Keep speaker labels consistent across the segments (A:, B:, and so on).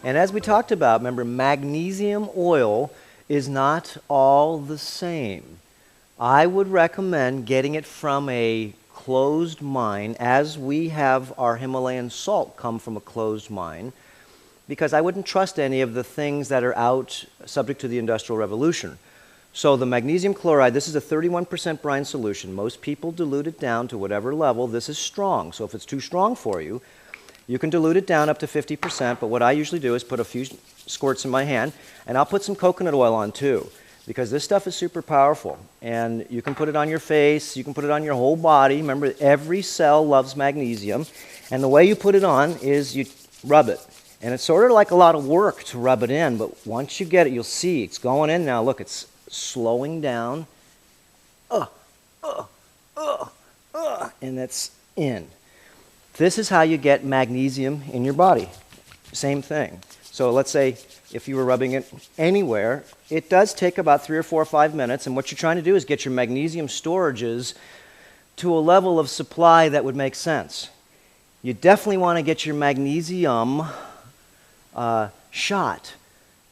A: And as we talked about, remember, magnesium oil is not all the same. I would recommend getting it from a closed mine, as we have our Himalayan salt come from a closed mine, because I wouldn't trust any of the things that are out subject to the Industrial Revolution. So the magnesium chloride, this is a 31% brine solution. Most people dilute it down to whatever level. This is strong, so if it's too strong for you, you can dilute it down up to 50%, but what I usually do is put a few squirts in my hand, and I'll put some coconut oil on too, because this stuff is super powerful. And you can put it on your face, you can put it on your whole body. Remember, every cell loves magnesium, and the way you put it on is you rub it. And it's sort of like a lot of work to rub it in, but once you get it, you'll see it's going in now. Look, it's slowing down, and it's in. This is how you get magnesium in your body. Same thing. So let's say if you were rubbing it anywhere, it does take about 3 or 4 or 5 minutes, and what you're trying to do is get your magnesium storages to a level of supply that would make sense. You definitely want to get your magnesium shot,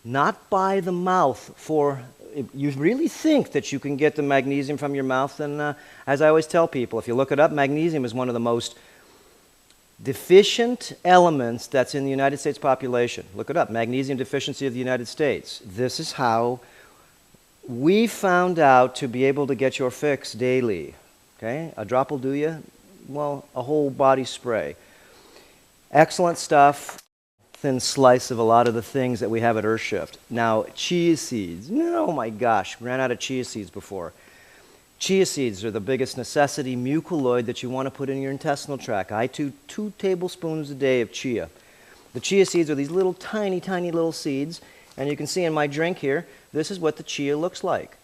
A: not by the mouth. For if you really think that you can get the magnesium from your mouth, then as I always tell people, if you look it up, magnesium is one of the most deficient elements that's in the United States population. Look it up, magnesium deficiency of the United States. This is how we found out to be able to get your fix daily. Okay, a drop will do you. Well, a whole body spray. Excellent stuff. Thin slice of a lot of the things that we have at Earthshift. Now, chia seeds. Oh my gosh, ran out of chia seeds before. Chia seeds are the biggest necessity mucoid that you want to put in your intestinal tract. I do 2 tablespoons a day of chia. The chia seeds are these little tiny, tiny little seeds, and you can see in my drink here, this is what the chia looks like.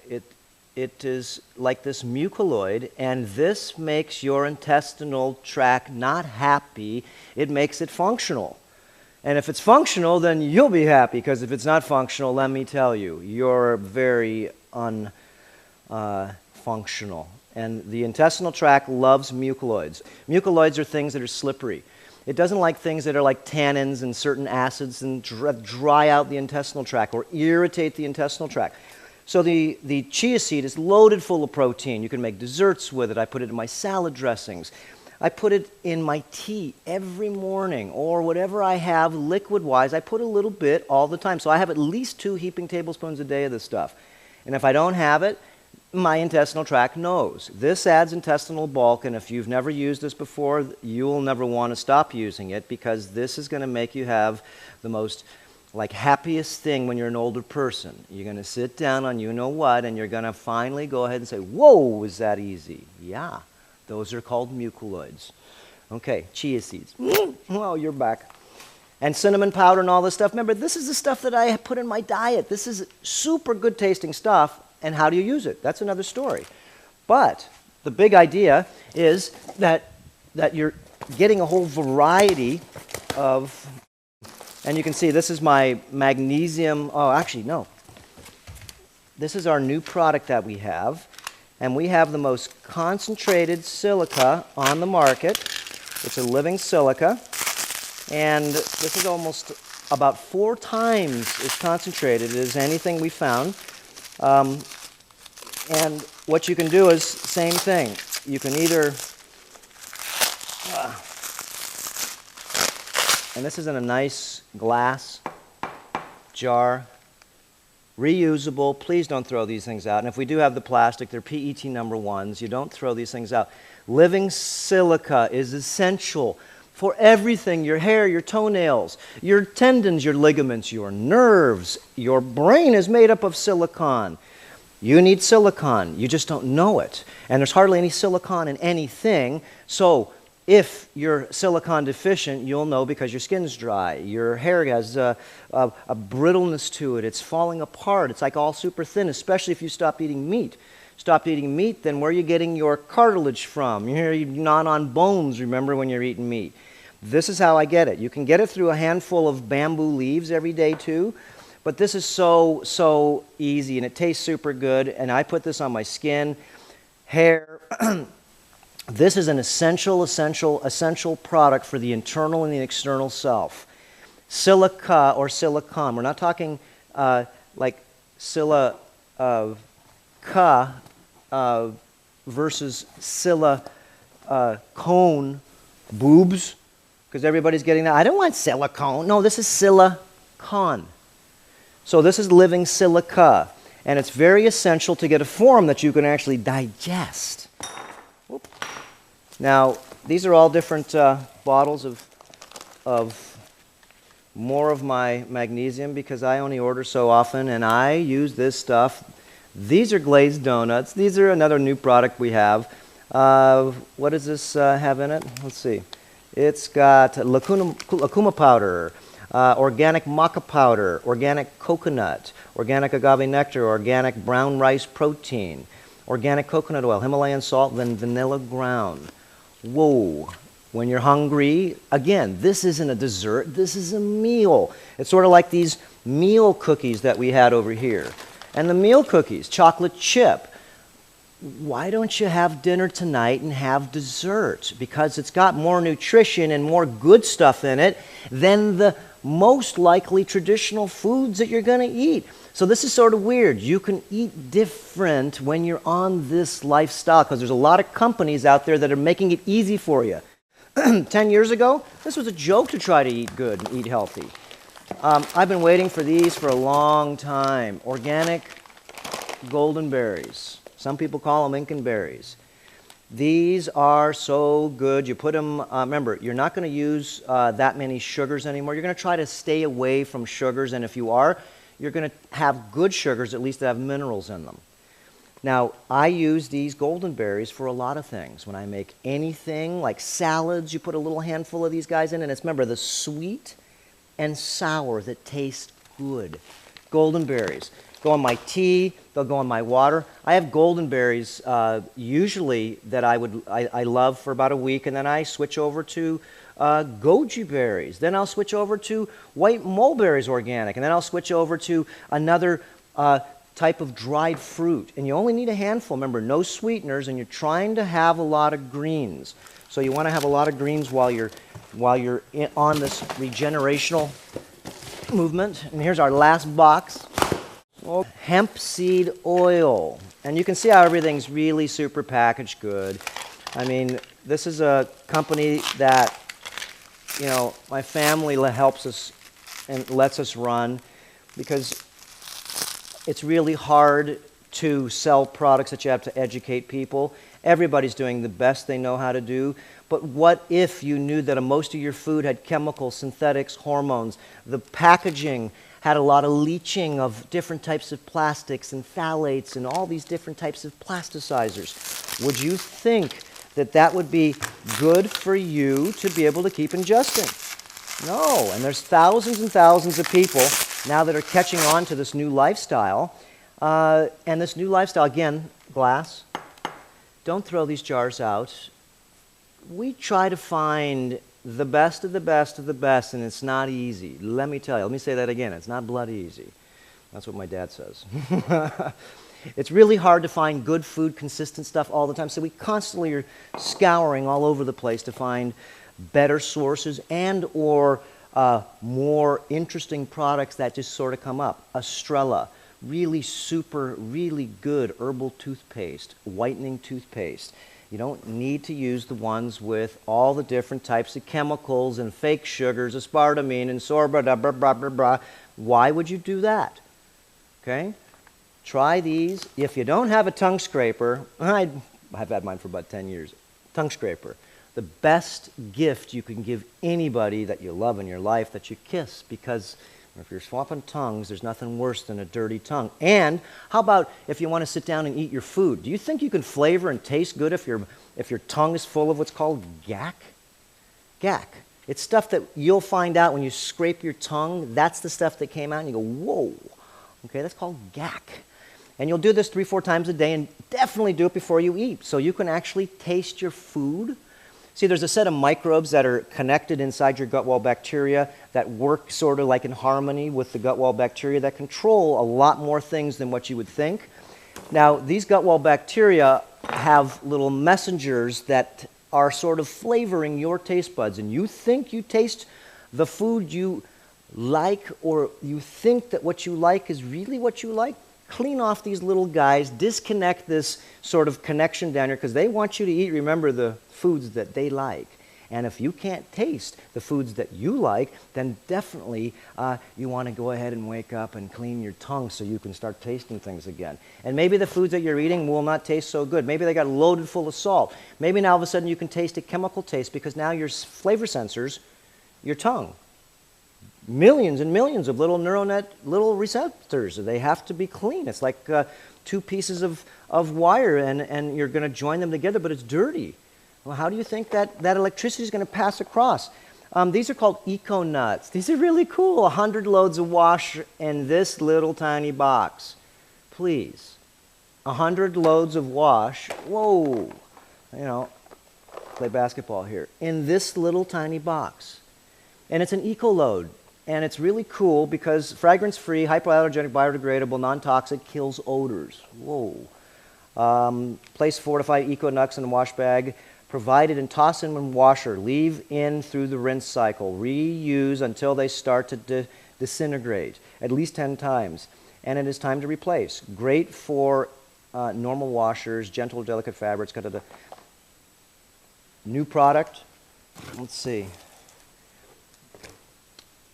A: It is like this mucoid, and this makes your intestinal tract not happy. It makes it functional. And if it's functional, then you'll be happy, because if it's not functional, let me tell you, you're very functional. And the intestinal tract loves mucoids. Mucoids are things that are slippery. It doesn't like things that are like tannins and certain acids and dry out the intestinal tract or irritate the intestinal tract. So the chia seed is loaded full of protein. You can make desserts with it. I put it in my salad dressings. I put it in my tea every morning, or whatever I have liquid-wise. I put a little bit all the time. So I have at least 2 heaping tablespoons a day of this stuff. And if I don't have it, my intestinal tract knows. This adds intestinal bulk, and if you've never used this before, you'll never want to stop using it, because this is going to make you have the most happiest thing when you're an older person. You're going to sit down on you know what, and you're going to finally go ahead and say, whoa, is that easy? Yeah, those are called mucoids. Okay, chia seeds. Well, you're back. And cinnamon powder and all this stuff. Remember, this is the stuff that I put in my diet. This is super good tasting stuff. And how do you use it? That's another story. But the big idea is that you're getting a whole variety of, and you can see this is my magnesium, this is our new product that we have, and we have the most concentrated silica on the market. It's a living silica, and this is almost about 4 times as concentrated as anything we found. And what you can do is same thing. You can either, and this is in a nice glass jar, reusable. Please don't throw these things out. And if we do have the plastic, they're PET number 1s. You don't throw these things out. Living silica is essential for everything, your hair, your toenails, your tendons, your ligaments, your nerves. Your brain is made up of silicon. You need silicon. You just don't know it. And there's hardly any silicon in anything. So if you're silicon deficient, you'll know because your skin's dry. Your hair has a brittleness to it. It's falling apart. It's like all super thin, especially if you stopped eating meat. Stopped eating meat, then where are you getting your cartilage from? You're not on bones, remember, when you're eating meat. This is how I get it. You can get it through a handful of bamboo leaves every day too. But this is so easy, and it tastes super good, and I put this on my skin, hair. This is an essential product for the internal and the external self. silica or silicon. We're not talking like silica versus silicone boobs, because everybody's getting that. I don't want silicone. No, this is silicon. So this is living silica, and it's very essential to get a form that you can actually digest. Whoop. Now, these are all different bottles of more of my magnesium, because I only order so often, and I use this stuff. These are glazed donuts. These are another new product we have. What does this have in it? Let's see. It's got lacuma powder, organic maca powder, organic coconut, organic agave nectar, organic brown rice protein, organic coconut oil, Himalayan salt, then vanilla ground. Whoa. When you're hungry, again, this isn't a dessert, this is a meal. It's sort of like these meal cookies that we had over here. And the meal cookies, chocolate chip. Why don't you have dinner tonight and have dessert? Because it's got more nutrition and more good stuff in it than the most likely traditional foods that you're going to eat. So this is sort of weird. You can eat different when you're on this lifestyle, because there's a lot of companies out there that are making it easy for you. 10 years ago, this was a joke to try to eat good and eat healthy. I've been waiting for these for a long time. Organic golden berries. Some people call them Incan berries. These are so good. You put them, remember, you're not going to use that many sugars anymore. You're going to try to stay away from sugars, and if you are, you're going to have good sugars, at least that have minerals in them. Now, I use these golden berries for a lot of things. When I make anything, like salads, you put a little handful of these guys in, and it's, remember, the sweet and sour that taste good. Golden berries. Go in my tea, they'll go in my water. I have golden berries usually that I love for about a week, and then I switch over to goji berries. Then I'll switch over to white mulberries organic, and then I'll switch over to another type of dried fruit. And you only need a handful. Remember, no sweeteners, and you're trying to have a lot of greens. So you want to have a lot of greens while you're on this regenerational movement. And here's our last box. Oh, hemp seed oil. And you can see how everything's really super packaged good. I mean, this is a company that, you know, my family helps us and lets us run, because it's really hard to sell products that you have to educate people. Everybody's doing the best they know how to do. But what if you knew that most of your food had chemicals, synthetics, hormones? The packaging had a lot of leaching of different types of plastics and phthalates and all these different types of plasticizers. Would you think that that would be good for you to be able to keep ingesting? No, and there's thousands and thousands of people now that are catching on to this new lifestyle. And this new lifestyle, again, glass. Don't throw these jars out. We try to find the best of the best of the best, and it's not easy. Let me tell you. Let me say that again. It's not bloody easy. That's what my dad says. It's really hard to find good food, consistent stuff all the time, so we constantly are scouring all over the place to find better sources and or more interesting products that just sort of come up. Estrella, really super, really good herbal toothpaste, whitening toothpaste. You don't need to use the ones with all the different types of chemicals and fake sugars, aspartame and sorbitol, blah, blah, blah, blah. Why would you do that? Okay? Try these. If you don't have a tongue scraper, I've had mine for about 10 years, tongue scraper. The best gift you can give anybody that you love in your life, that you kiss, because if you're swapping tongues, there's nothing worse than a dirty tongue. And how about if you want to sit down and eat your food? Do you think you can flavor and taste good if your tongue is full of what's called gack? Gack. It's stuff that you'll find out when you scrape your tongue. That's the stuff that came out, and you go, whoa. Okay, that's called gack. And you'll do this 3-4 times a day, and definitely do it before you eat, so you can actually taste your food. See, there's a set of microbes that are connected inside your gut wall bacteria that work sort of like in harmony with the gut wall bacteria that control a lot more things than what you would think. Now, these gut wall bacteria have little messengers that are sort of flavoring your taste buds, and you think you taste the food you like or you think that what you like is really what you like, clean off these little guys, disconnect this sort of connection down here, because they want you to eat, remember, the foods that they like. And if you can't taste the foods that you like, then definitely you want to go ahead and wake up and clean your tongue so you can start tasting things again. And maybe the foods that you're eating will not taste so good. Maybe they got loaded full of salt. Maybe now all of a sudden you can taste a chemical taste because now your flavor sensors, your tongue, millions and millions of little little receptors. They have to be clean. It's like two pieces of wire and you're going to join them together, but it's dirty. Well, how do you think that electricity is going to pass across? These are called eco nuts. These are really cool. 100 loads of wash in this little tiny box. Please. 100 loads of wash. Whoa. You know, play basketball here. In this little tiny box. And it's an eco load. And it's really cool because fragrance-free, hypoallergenic, biodegradable, non-toxic, kills odors. Whoa. Place fortified eco nuts in a wash bag. Provided and toss in one washer. Leave in through the rinse cycle. Reuse until they start to disintegrate, at least 10 times. And it is time to replace. Great for normal washers, gentle, delicate fabrics. Got a new product. Let's see.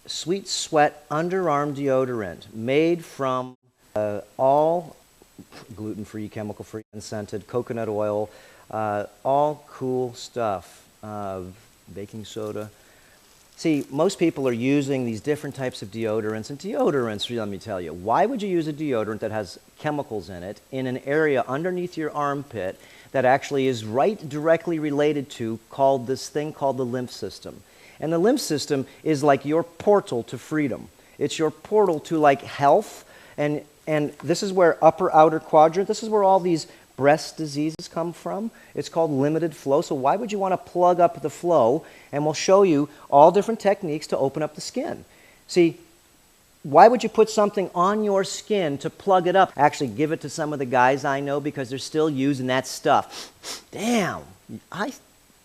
A: Sweet Sweat Underarm Deodorant, made from all gluten-free, chemical-free, unscented coconut oil. All cool stuff. Baking soda. See, most people are using these different types of deodorants. And deodorants, let me tell you, why would you use a deodorant that has chemicals in it in an area underneath your armpit that actually is directly related to this thing called the lymph system? And the lymph system is like your portal to freedom. It's your portal to like health. And this is where upper outer quadrant, this is where all these breast diseases come from. It's called limited flow. So why would you want to plug up the flow? And we'll show you all different techniques to open up the skin. See, why would you put something on your skin to plug it up? Actually, give it to some of the guys I know because they're still using that stuff. Damn, I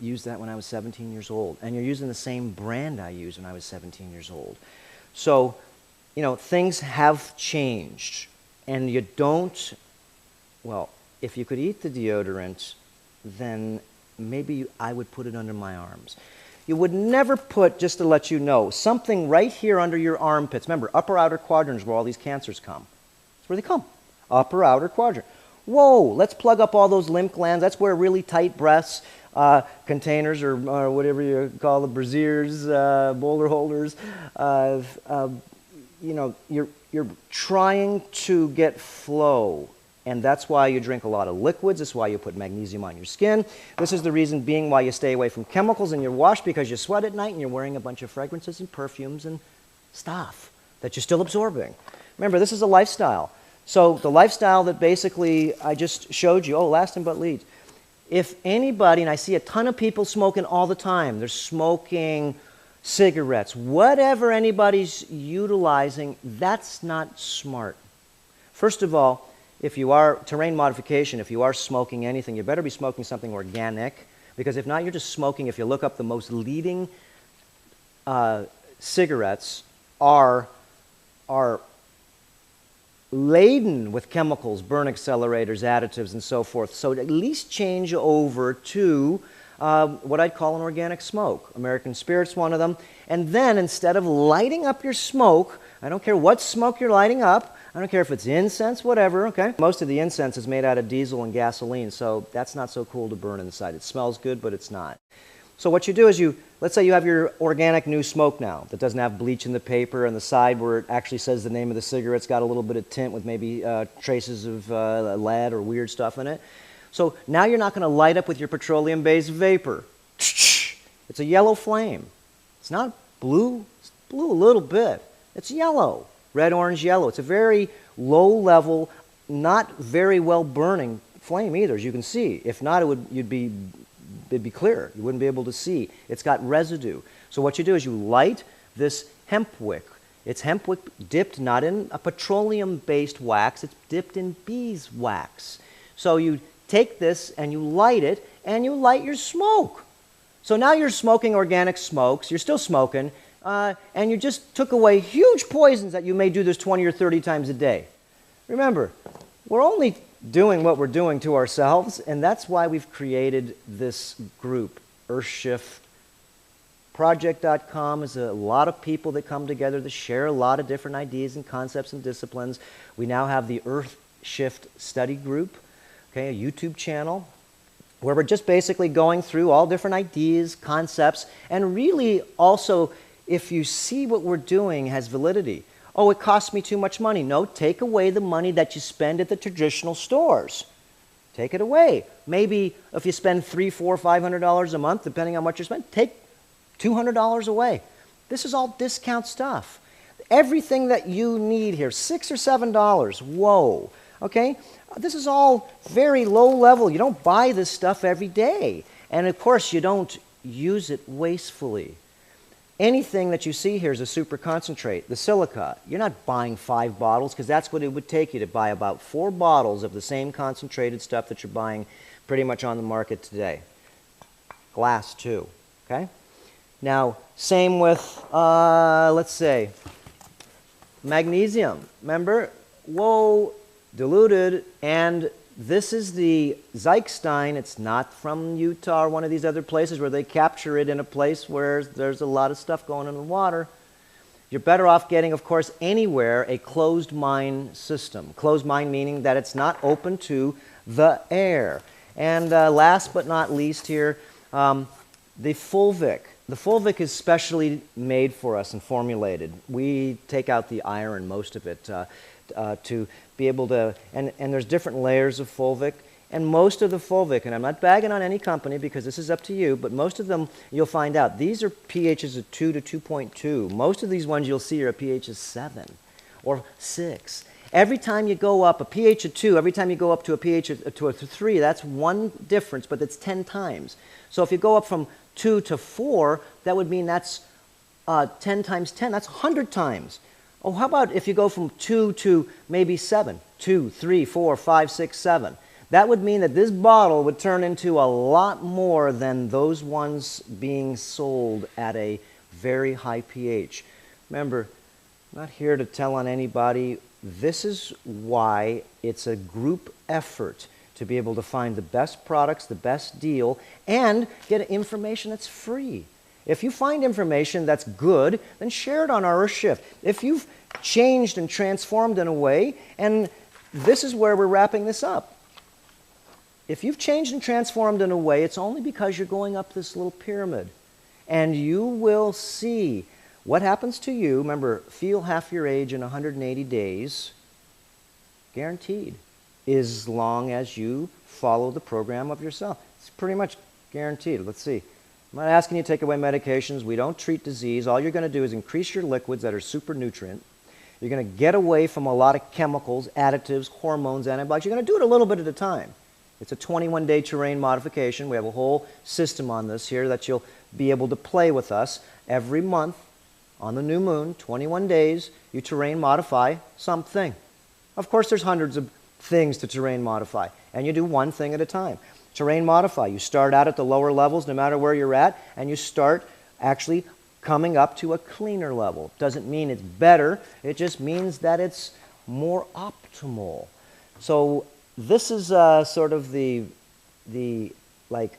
A: used that when I was 17 years old. And you're using the same brand I used when I was 17 years old. So, you know, things have changed. And you don't, well, if you could eat the deodorant, then maybe I would put it under my arms. You would never put, just to let you know, something right here under your armpits. Remember, upper outer quadrant is where all these cancers come. That's where they come. Upper outer quadrant. Whoa, let's plug up all those lymph glands. That's where really tight breasts, containers, or whatever you call the brassieres, boulder holders. You know, you're trying to get flow. And that's why you drink a lot of liquids. That's why you put magnesium on your skin. This is the reason being why you stay away from chemicals in your wash, because you sweat at night and you're wearing a bunch of fragrances and perfumes and stuff that you're still absorbing. Remember, this is a lifestyle. So the lifestyle that basically I just showed you, last but least, if anybody, and I see a ton of people smoking all the time, they're smoking cigarettes, whatever anybody's utilizing, that's not smart. First of all, if you are, terrain modification, if you are smoking anything, you better be smoking something organic, because if not, you're just smoking. If you look up the most leading cigarettes are laden with chemicals, burn accelerators, additives, and so forth. So at least change over to what I'd call an organic smoke. American Spirit's one of them. And then instead of lighting up your smoke, I don't care what smoke you're lighting up, I don't care if it's incense, whatever, okay? Most of the incense is made out of diesel and gasoline, so that's not so cool to burn inside. It smells good, but it's not. So what you do is let's say you have your organic new smoke now that doesn't have bleach in the paper, and the side where it actually says the name of the cigarette's got a little bit of tint with maybe traces of lead or weird stuff in it. So now you're not going to light up with your petroleum-based vapor. It's a yellow flame. It's not blue. It's blue a little bit. It's yellow. Red, orange, yellow. It's a very low-level, not very well-burning flame either, as you can see. If not, it'd be clear. You wouldn't be able to see. It's got residue. So what you do is you light this hemp wick. It's hemp wick dipped not in a petroleum-based wax. It's dipped in beeswax. So you take this and you light it, and you light your smoke. So now you're smoking organic smokes. You're still smoking. and you just took away huge poisons that you may do this 20 or 30 times a day. Remember, we're only doing what we're doing to ourselves, and that's why we've created this group, Earthshift. Project.com is a lot of people that come together to share a lot of different ideas and concepts and disciplines. We now have the Earthshift Study Group, okay, a YouTube channel, where we're just basically going through all different ideas, concepts, and really also, if you see what we're doing has validity. Oh, it costs me too much money. No, take away the money that you spend at the traditional stores. Take it away. Maybe if you spend $300, $400, $500 a month, depending on what you spend, take $200 away. This is all discount stuff. Everything that you need here, $6 or $7. Whoa. Okay? This is all very low level. You don't buy this stuff every day. And of course, you don't use it wastefully. Anything that you see here is a super concentrate. The silica, you're not buying 5 bottles because that's what it would take you to buy about 4 bottles of the same concentrated stuff that you're buying pretty much on the market today. Glass too. Okay? Now, same with, let's say, magnesium. Remember? Whoa, diluted, and this is the Zeichstein. It's not from Utah or one of these other places where they capture it in a place where there's a lot of stuff going in the water. You're better off getting, of course, anywhere a closed mine system. Closed mine meaning that it's not open to the air. And last but not least here, the fulvic. The fulvic is specially made for us and formulated. We take out the iron, most of it, to be able to, and there's different layers of fulvic, and most of the fulvic, and I'm not bagging on any company because this is up to you, but most of them you'll find out, these are pHs of 2 to 2.2. Most of these ones you'll see are a pH of 7 or 6. Every time you go up a pH of 2, every time you go up to a pH of to a 3, that's one difference, but it's 10 times. So if you go up from 2 to 4, that would mean that's 10 times 10. That's 100 times. Oh, how about if you go from 2 to maybe 7? 2, 3, 4, 5, 6, 7. That would mean that this bottle would turn into a lot more than those ones being sold at a very high pH. Remember, I'm not here to tell on anybody. This is why it's a group effort to be able to find the best products, the best deal, and get information that's free. If you find information that's good, then share it on our Earthshift. If you've changed and transformed in a way, and this is where we're wrapping this up. If you've changed and transformed in a way, it's only because you're going up this little pyramid. And you will see what happens to you. Remember, feel half your age in 180 days, guaranteed, as long as you follow the program of yourself. It's pretty much guaranteed. Let's see. I'm not asking you to take away medications. We don't treat disease. All you're going to do is increase your liquids that are super nutrient. You're going to get away from a lot of chemicals, additives, hormones, antibiotics. You're going to do it a little bit at a time. It's a 21-day terrain modification. We have a whole system on this here that you'll be able to play with us every month on the new moon, 21 days, you terrain modify something. Of course, there's hundreds of things to terrain modify, and you do one thing at a time. Terrain modify, you start out at the lower levels no matter where you're at, and you start actually coming up to a cleaner level. Doesn't mean it's better, it just means that it's more optimal. So this is sort of the like,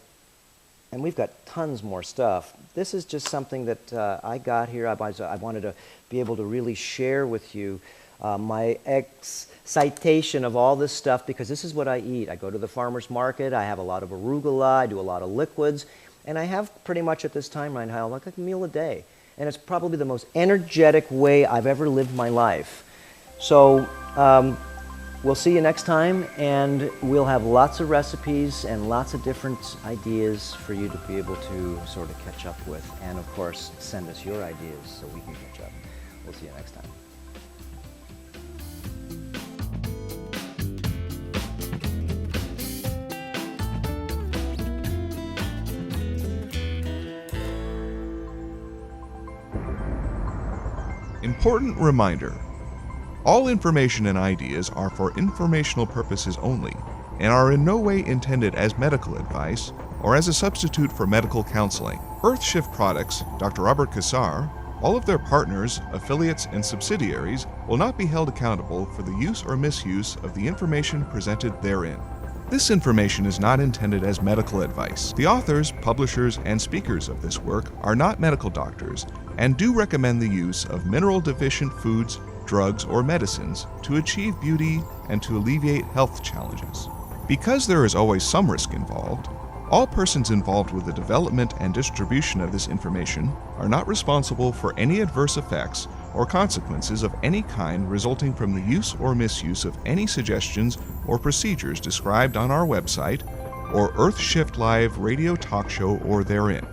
A: and we've got tons more stuff. This is just something that I got here. I wanted to be able to really share with you my excitation of all this stuff, because this is what I eat. I go to the farmer's market, I have a lot of arugula, I do a lot of liquids, and I have pretty much at this time right now like a meal a day. And it's probably the most energetic way I've ever lived my life. So we'll see you next time, and we'll have lots of recipes and lots of different ideas for you to be able to sort of catch up with. And of course, send us your ideas so we can catch up. We'll see you next time.
B: Important reminder. All information and ideas are for informational purposes only and are in no way intended as medical advice or as a substitute for medical counseling. Earthshift Products, Dr. Robert Cassar, All of their partners, affiliates, and subsidiaries will not be held accountable for the use or misuse of the information presented therein. This information is not intended as medical advice. The authors, publishers, and speakers of this work are not medical doctors and do recommend the use of mineral-deficient foods, drugs, or medicines to achieve beauty and to alleviate health challenges. Because there is always some risk involved, all persons involved with the development and distribution of this information are not responsible for any adverse effects or consequences of any kind resulting from the use or misuse of any suggestions or procedures described on our website or Earth Shift Live radio talk show or therein.